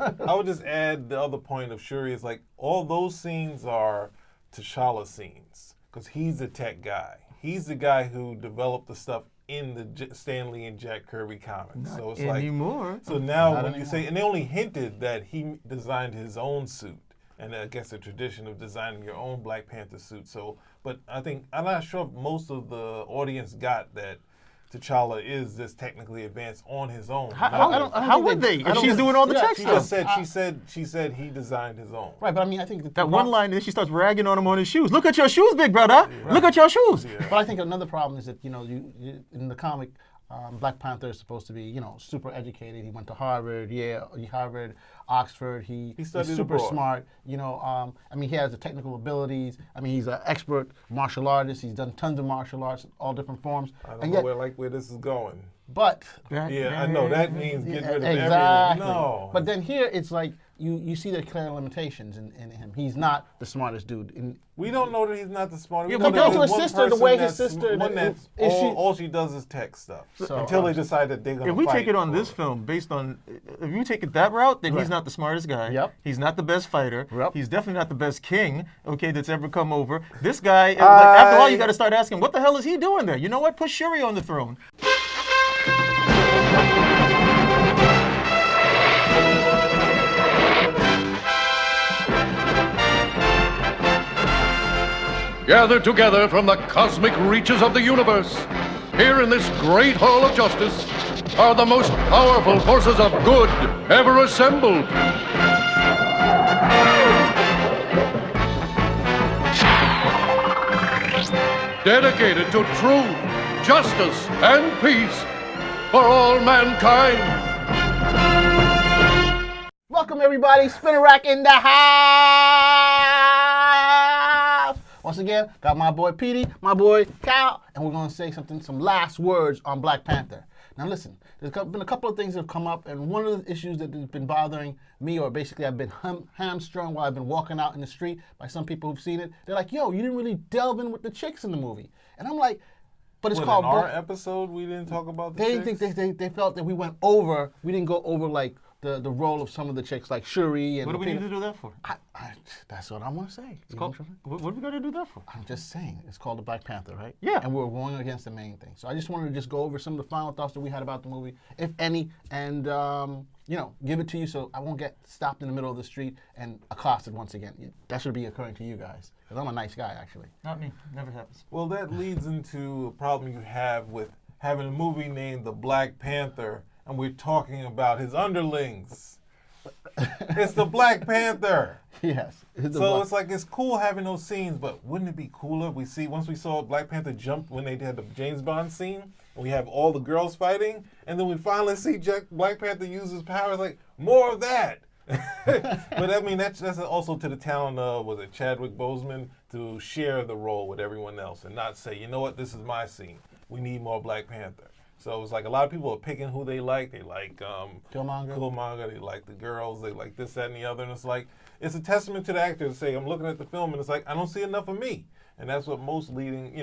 I would just add the other point of Shuri is like all those scenes are T'Challa scenes because he's the tech guy. He's the guy who developed the stuff in the Stan Lee and Jack Kirby comics. Not so it's anymore. So now Not when you anymore. say, and they only hinted that he designed his own suit, and I guess the tradition of designing your own Black Panther suit. So, but I'm not sure if most of the audience got that T'Challa is this technically advanced on his own. How would they? If she's doing all the tech She stuff. just said she said he designed his own. Right, but I mean, I think That one line, then she starts ragging on him on his shoes. Look at your shoes, big brother. Look at your shoes. Yeah. But I think another problem is that, you in the comic, Black Panther is supposed to be, super educated. He went to Harvard, Harvard, Oxford. He's studied super abroad. smart. He has the technical abilities. I mean, he's an expert martial artist. He's done tons of martial arts, all different forms. I don't know where this is going. But Yeah, I know that means get rid of exactly. everything. No. But then here it's like you see the clear limitations in him. He's not the smartest dude. We don't know that he's not the smartest. Yeah, We know compared that to his one sister, the person way his that's sister- one that's is she- all she does is tech stuff So, until they decide that they're gonna. If we take fight it on for this film based on, if you take it that route, then he's Right. not the smartest guy. Yep. He's not the best fighter. Yep. He's definitely not the best king, that's ever come over. This guy, is after all, you got to start asking, what the hell is he doing there? You know what? Put Shuri on the throne. Gathered together from the cosmic reaches of the universe, here in this great hall of justice, are the most powerful forces of good ever assembled. Dedicated to truth, justice, and peace for all mankind. Welcome everybody, Spinner Rack in the house. Once again, got my boy Petey, my boy Cal, and we're gonna say some last words on Black Panther. Now listen, there's been a couple of things that have come up, and one of the issues that has been bothering me, or basically I've been hamstrung while I've been walking out in the street by some people who've seen it. They're like, yo, you didn't really delve in with the chicks in the movie. And I'm like, but it's called in our Black. episode we didn't talk about the They didn't chicks? think they felt that we didn't go over like the role of some of the chicks like Shuri and What do we need Lupita. to do that for? That's what I want to say. You know what I'm saying? What are we going to do that for? I'm just saying, it's called the Black Panther, right? Yeah. And we're going against the main thing. So I just wanted to just go over some of the final thoughts that we had about the movie, if any, and give it to you so I won't get stopped in the middle of the street and accosted once again. That should be occurring to you guys, because I'm a nice guy, actually. Not me. Never happens. Well, that leads into a problem you have with having a movie named The Black Panther, and we're talking about his underlings. It's the Black Panther. Yes. So it's like it's cool having those scenes, but wouldn't it be cooler? Once we saw Black Panther jump when they had the James Bond scene, and we have all the girls fighting, and then we finally see Black Panther use his powers. Like more of that. But I mean that's also to the talent of Chadwick Boseman to share the role with everyone else and not say, you know what, this is my scene. We need more Black Panther. So it's like a lot of people are picking who they like. They like Killmonger. They like the girls. They like this, that, and the other. And it's like it's a testament to the actor to say, I'm looking at the film and it's like I don't see enough of me. And that's what most leading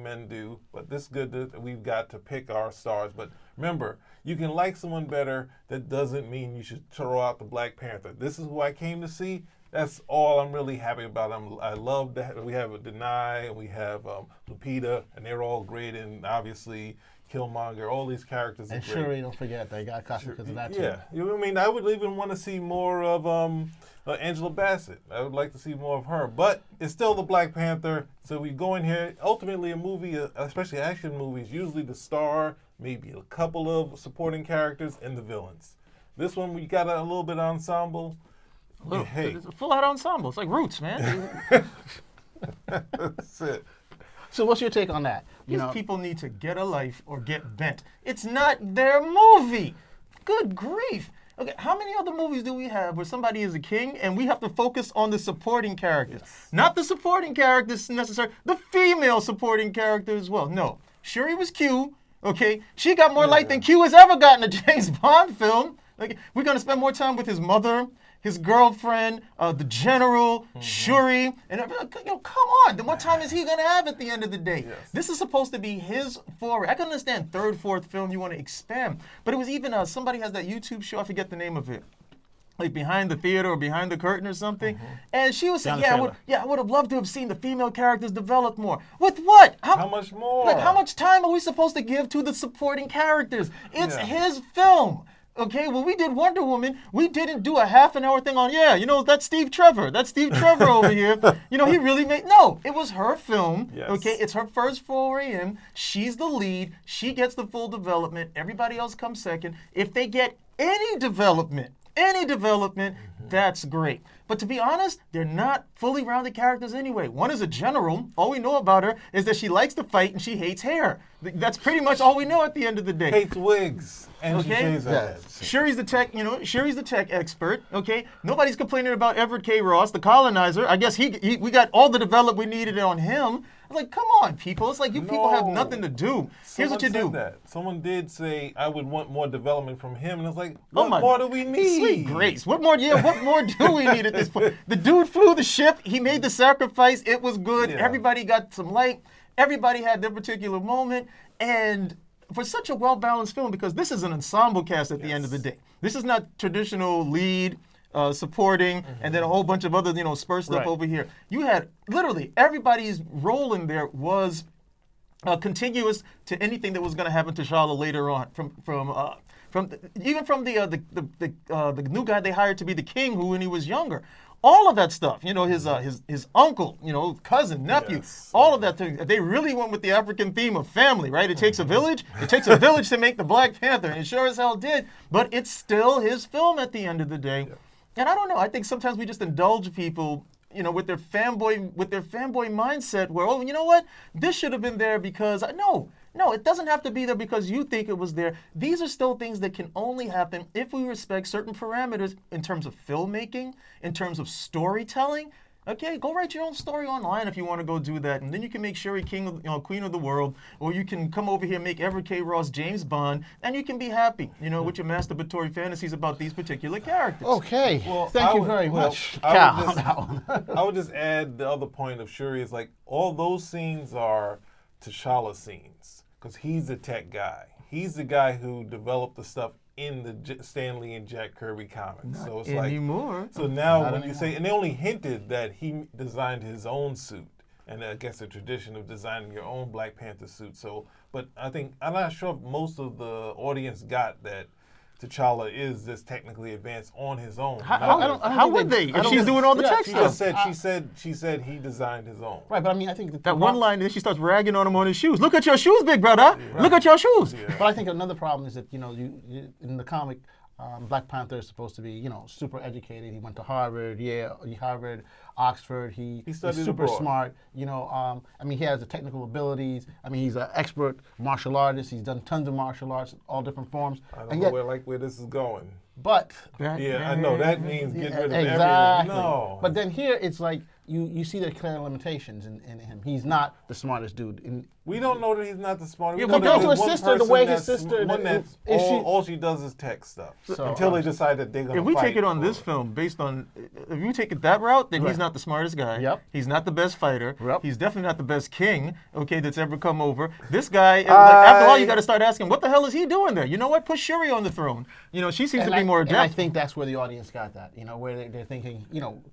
men do. But this is good that we've got to pick our stars. But remember, you can like someone better. That doesn't mean you should throw out the Black Panther. This is who I came to see. That's all I'm really happy about. I love that we have Denai, we have Lupita, and they're all great. And obviously Killmonger, all these characters And are great. Shuri, don't forget, they got costume because of that too. Yeah, I would even want to see more of Angela Bassett. I would like to see more of her, but it's still the Black Panther. So we go in here. Ultimately, a movie, especially action movies, usually the star, maybe a couple of supporting characters, and the villains. This one we got a little bit of ensemble. Look, Hey, it's a full-out ensemble. It's like Roots, man. that's it. So what's your take on that? These people need to get a life or get bent. It's not their movie. Good grief. Okay, how many other movies do we have where somebody is a king and we have to focus on the supporting characters? Yes. Not the supporting characters necessarily, the female supporting character as well. No, Shuri was Q, okay? She got more light than Q has ever gotten in a James Bond film. Like, we're gonna spend more time with his mother, his girlfriend, the general, Shuri, and come on. Then what time is he gonna have at the end of the day? Yes. This is supposed to be his foray. I can understand third, fourth film you want to expand, but it was even somebody has that YouTube show. I forget the name of it. like behind the theater or behind the curtain or something, and she was saying, Down the I would have loved to have seen the female characters develop more. With what? How much more? Like, how much time are we supposed to give to the supporting characters? It's Yeah. his film. Okay, when we did Wonder Woman, we didn't do a half-an-hour thing on, that's Steve Trevor. That's Steve Trevor over here. He really no, it was her film. Yes. Okay, it's her first foray in. She's the lead. She gets the full development. Everybody else comes second. If they get any development, that's great. But to be honest, they're not fully rounded characters anyway. One is a general. All we know about her is that she likes to fight and she hates hair. That's pretty much all we know at the end of the day. Hates wigs. And she Okay. shaves her head. Shuri's the tech, Shuri's the tech expert. Okay, nobody's complaining about Everett K. Ross, the colonizer. I guess we got all the development we needed on him. I was like, come on, people. It's like you people have No. nothing to do. Here's what you Someone do. said that. Someone did say I would want more development from him, and it's like, Oh what my- more do we need? Sweet grace. What more do we need at this point? The dude flew the ship. He made the sacrifice. It was good. Yeah. Everybody got some light. Everybody had their particular moment. And for such a well-balanced film, because this is an ensemble cast at the end of the day. This is not traditional lead, supporting, and then a whole bunch of other, spur stuff Right. over here. You had literally everybody's role in there was contiguous to anything that was going to happen to T'Challa later on. Even from the new guy they hired to be the king, who when he was younger. All of that stuff, his uncle, cousin, nephew, Yes. all of that thing. They really went with the African theme of family, right? It takes a village. It takes a village to make the Black Panther, and it sure as hell did. But it's still his film at the end of the day. And I don't know. I think sometimes we just indulge people, with their fanboy mindset, where, oh, you know what? This should have been there because No, it doesn't have to be there because you think it was there. These are still things that can only happen if we respect certain parameters in terms of filmmaking, in terms of storytelling. Okay, go write your own story online if you want to go do that, and then you can make Shuri queen of the world, or you can come over here and make Everett K. Ross James Bond, and you can be happy, with your masturbatory fantasies about these particular characters. Okay. Well, Thank I you would- very well, much, I Cal, would on just- that one. I would just add the other point of Shuri is like all those scenes are T'Challa scenes because he's the tech guy. He's the guy who developed the stuff in the Stan Lee and Jack Kirby comics. So it's Anymore. like so now Not when you anymore. say and they only hinted that he designed his own suit. And I guess the tradition of designing your own Black Panther suit. So, but I think I'm not sure if most of the audience got that T'Challa is this technically advanced on his own. How would they? If she's think- doing all the yeah, tech She stuff. just said she said he designed his own. Right, but I mean, I think That one line, then she starts ragging on him on his shoes. Look at your shoes, big brother. Look at your shoes. But I think another problem is that you in the comic, Black Panther is supposed to be super educated. He went to Harvard, Harvard, Oxford. He's studied super abroad. smart. I mean, he has the technical abilities. I mean, he's an expert martial artist. He's done tons of martial arts, all different forms. I don't And know yet, where this is going. but Yeah, I know that means get rid of exactly. everything. No, But then here it's like you see the clear limitations in him. He's not the smartest dude. we don't know that he's not the smartest. Yeah, We know compared that to his there's one sister, the person way his that's sister- one that's is she- all she does is tech stuff So, until they decide that they're gonna. If we take fight it on for this film based on, if you take it that route, then he's Right. not the smartest guy. Yep. He's not the best fighter. Yep. He's definitely not the best king, that's ever come over. This guy, after all, you got to start asking, what the hell is he doing there? You know what? Put Shuri on the throne. She seems to be more And I adept. think that's where the audience got that, where they're thinking,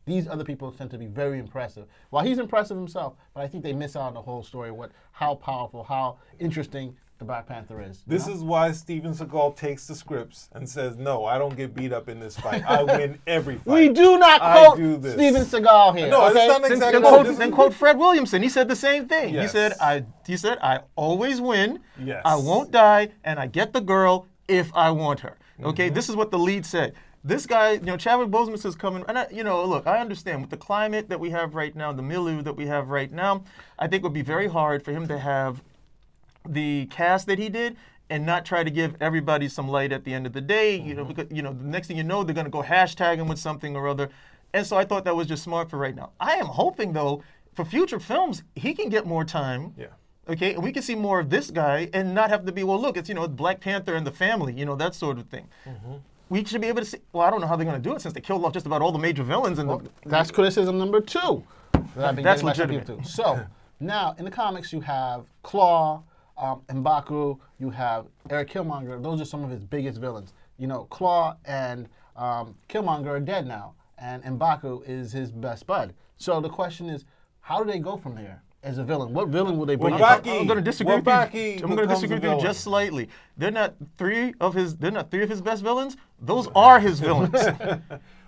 these other people tend to be very impressive. While he's impressive himself, but I think they miss out on the whole story, how powerful, how interesting the Black Panther is. This is why Steven Seagal takes the scripts and says, "No, I don't get beat up in this fight. I win every fight." We do not I quote do this. Steven Seagal here. No, okay? it's not Then, exactly. then quote, this then is- quote Fred Williamson. He said the same thing. Yes. He said, I always win. Yes. I won't die, and I get the girl if I want her. Okay, Mm-hmm. this is what the lead said. This guy, Chadwick Boseman is coming, and look, I understand with the climate that we have right now, the milieu that we have right now, I think it would be very hard for him to have the cast that he did and not try to give everybody some light at the end of the day, because the next thing you know, they're gonna go hashtag him with something or other. And so I thought that was just smart for right now. I am hoping though, for future films, he can get more time. Yeah. Okay, and we can see more of this guy and not have to be, well, look, it's Black Panther and the family, that sort of thing. We should be able to see. Well, I don't know how they're going to do it since they killed off just about all the major villains. And That's criticism number 2 that I've been That's getting myself legitimate. into. So now in the comics you have Claw, M'Baku, you have Eric Killmonger. Those are some of his biggest villains. Claw and Killmonger are dead now, and M'Baku is his best bud. So the question is, how do they go from here as a villain? What villain will they bring in? M'Baki. I'm going to disagree with you. M'Baki I'm going to becomes disagree a with you villain. just slightly. They're not three of his best villains. Those are his villains.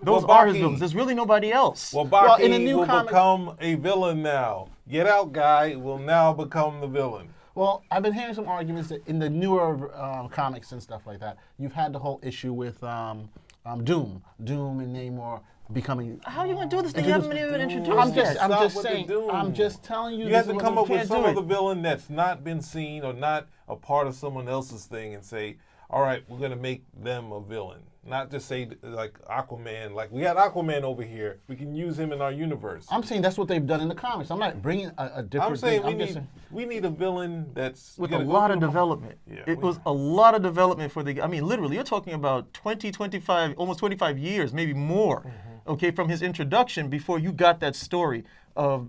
Those are his M'Baki. villains. There's really nobody else. Well, Well, in Baki the new will comics- become a villain now. Get Out guy will now become the villain. Well, I've been hearing some arguments that in the newer comics and stuff like that, you've had the whole issue with Doom and Namor becoming. How are you going to do this thing? You haven't even introduced I'm yet. just Stop with the saying. Doom. I'm just telling you. You have this to is come what up we with can't some do other it. villain that's not been seen or not a part of someone else's thing and say, all right, we're going to make them a villain. Not just say like Aquaman, like we got Aquaman over here. We can use him in our universe. I'm saying that's what they've done in the comics. I'm not bringing a different I'm saying thing. we need a villain that's with a gonna go lot through of the- development. Yeah, It we- was a lot of development for the. I mean, literally, you're talking about 20, 25, almost 25 years, maybe more. Mm-hmm. Okay, from his introduction before you got that story of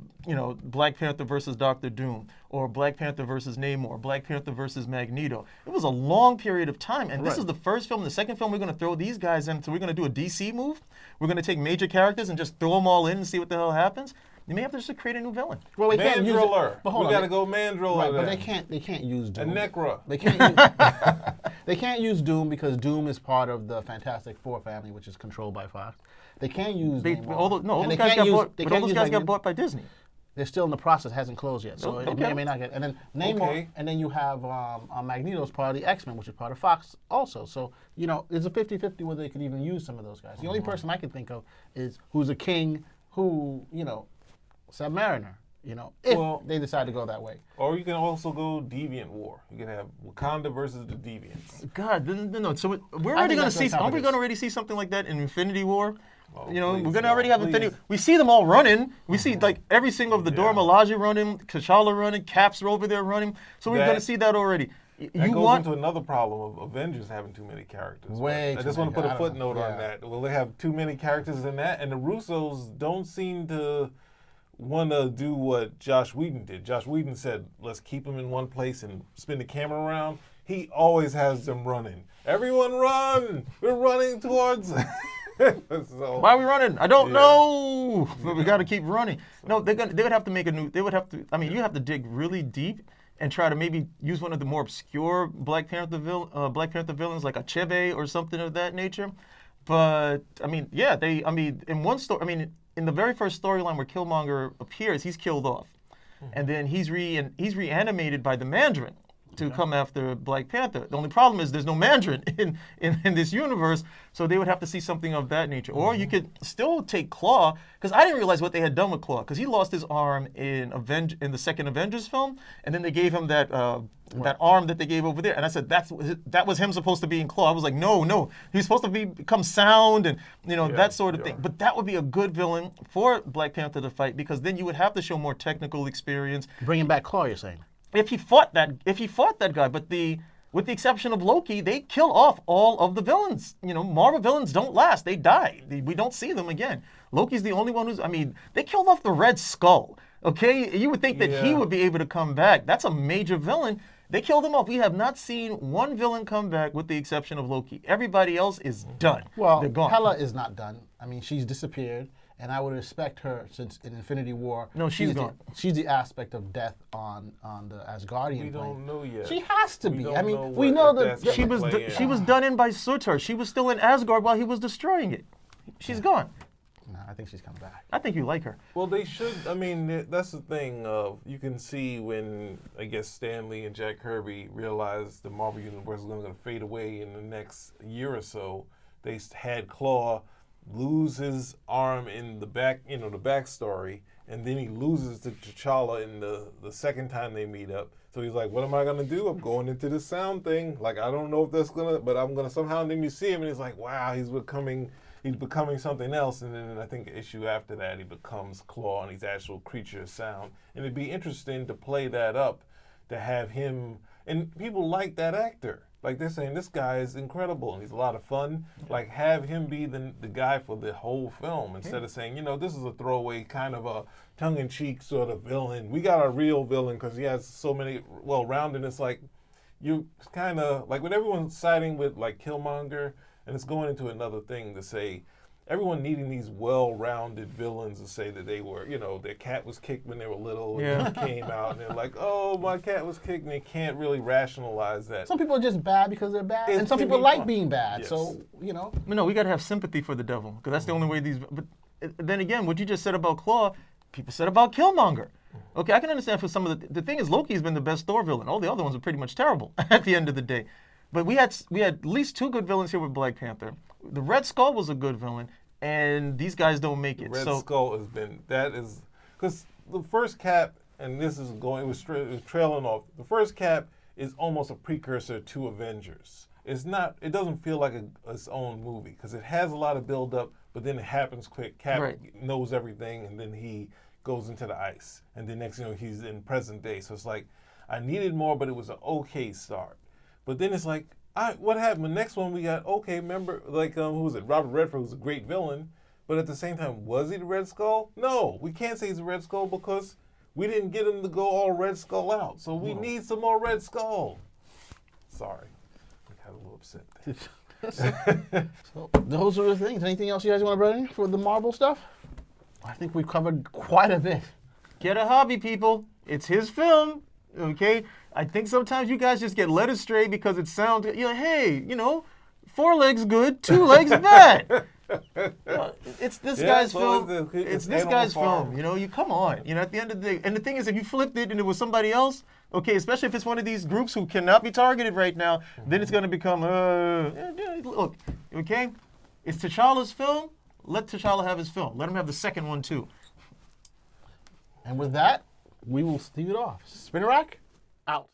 Black Panther versus Doctor Doom, or Black Panther versus Namor, Black Panther versus Magneto. It was a long period of time, and this is the first film. The second film, we're going to throw these guys in. So we're going to do a DC move. We're going to take major characters and just throw them all in and see what the hell happens. You may have to just create a new villain. Well, we can't use it. Mandriller. But hold We on. got to go Mandriller. Right, but then. they can't use Doom. And Necra. They can't use, they can't use Doom because Doom is part of the Fantastic Four family, which is controlled by Fox. They can't use Namor. All those And guys they got can't use- bought. they But all can't those use guys got Magneto. bought by Disney. They're still in the process, hasn't closed yet, so it may or may not get. And then Namor, Okay. and then you have Magneto's part of the X-Men, which is part of Fox also. So there's a 50-50 whether they could even use some of those guys. The only person I can think of is who's a king, who Submariner. If Well- they decide to go that way. Or you can also go Deviant War. You can have Wakanda versus the Deviants. God, no. So we're think already going to that's see. what Aren't we it going to is. already see something like that in Infinity War? Oh, We're please, going to no, already have please. Infinity. We see them all running. We see like every single of the Dora Milaje running, T'Challa running, Caps are over there running. So we're That- going to see that already. That goes into another problem of Avengers having too many characters. But Way I too just want to many. put I a don't- footnote on yeah. that. Will they have too many characters in that? And the Russos don't seem to want to do what Josh Whedon did. Josh Whedon said, let's keep them in one place and spin the camera around. He always has them running. Everyone run! We're running towards... So, Why are we running? I don't Yeah. know. But we got to keep running. No, they would have to make a new. They would have to. I mean, you have to dig really deep and try to maybe use one of the more obscure Black Panther villains, like a Chebe or something of that nature. But I mean, yeah, in one story. I mean, in the very first storyline where Killmonger appears, he's killed off, and then he's reanimated by the Mandarin to come after Black Panther. The only problem is there's no Mandarin in this universe, so they would have to see something of that nature. Or you could still take Claw, because I didn't realize what they had done with Claw, because he lost his arm in the second Avengers film, and then they gave him that arm that they gave over there, and I said that was him supposed to be in Claw. I was like, no, he's supposed to become sound and that sort of thing. But that would be a good villain for Black Panther to fight, because then you would have to show more technical experience. Bringing back Claw, you're saying? If he fought that guy, but with the exception of Loki, they kill off all of the villains. Marvel villains don't last; they die. We don't see them again. Loki's the only one they killed off the Red Skull. Okay, you would think that he Yeah. would be able to come back. That's a major villain. They killed him off. We have not seen one villain come back, with the exception of Loki. Everybody else is done. Well, they're gone. Hela is not done. I mean, she's disappeared, and I would respect her since in Infinity War. No, she's the- gone. she's the aspect of death on the Asgardian we plane. don't know yet. She has to We be. don't I mean, know we what- know if that that's she gonna was play in. she was done in by Surtur. She was still in Asgard while he was destroying it. She's gone. No, I think she's coming back. I think you like her. Well, they should. I mean, that's the thing. You can see when I guess Stan Lee and Jack Kirby realized the Marvel Universe was going to fade away in the next year or so. They had Claw lose his arm in the back, the backstory, and then he loses to T'Challa in the second time they meet up. So he's like, "What am I going to do? I'm going into this sound thing. Like, I don't know if that's but I'm going to somehow." And then you see him, and he's like, "Wow, he's becoming something else." And then I think the issue after that, he becomes Claw, and he's actual creature of sound. And it'd be interesting to play that up, to have him, and people like that actor. Like, they're saying this guy is incredible and he's a lot of fun. Like, have him be the guy for the whole film instead of saying, this is a throwaway kind of a tongue-in-cheek sort of villain. We got a real villain because he has so many well-rounded. It's like, you kind of, like when everyone's siding with like Killmonger, And it's going into another thing to say, everyone needing these well-rounded villains to say that they were, their cat was kicked when they were little, and they came out, and they're like, oh, my cat was kicked, and they can't really rationalize that. Some people are just bad because they're bad, It and some can people be like fun. being bad. Yes. So, No, we got to have sympathy for the devil, because that's the only way these. But then again, what you just said about Claw, people said about Killmonger. Okay, I can understand for some of the thing is Loki's been the best Thor villain. All the other ones are pretty much terrible at the end of the day. But we had at least 2 good villains here with Black Panther. The Red Skull was a good villain, and these guys don't make it. Red Skull has been, because the first Cap, and this is going, it was trailing off. The first Cap is almost a precursor to Avengers. It's not, it doesn't feel like its own movie, because it has a lot of build up, but then it happens quick. Cap knows everything, and then he goes into the ice. And then next thing you know, he's in present day. So it's like, I needed more, but it was an okay start. But then it's like, what happened? The next one we got, okay, remember, like, who was it? Robert Redford was a great villain, but at the same time, was he the Red Skull? No, we can't say he's the Red Skull because we didn't get him to go all Red Skull out. So we need some more Red Skull. Sorry, I got a little upset. So those are the things. Anything else you guys want to bring in for the Marvel stuff? I think we've covered quite a bit. Get a hobby, people. It's his film, okay? I think sometimes you guys just get led astray because it sounds, hey, 4 legs good, 2 legs bad. It's this guy's film. It's this guy's film. You come on. At the end of the day, and the thing is, if you flipped it and it was somebody else, okay, especially if it's one of these groups who cannot be targeted right now, then it's going to become, look, okay? It's T'Challa's film. Let T'Challa have his film. Let him have the second one too. And with that, we will leave it off. Spinner Rack, out.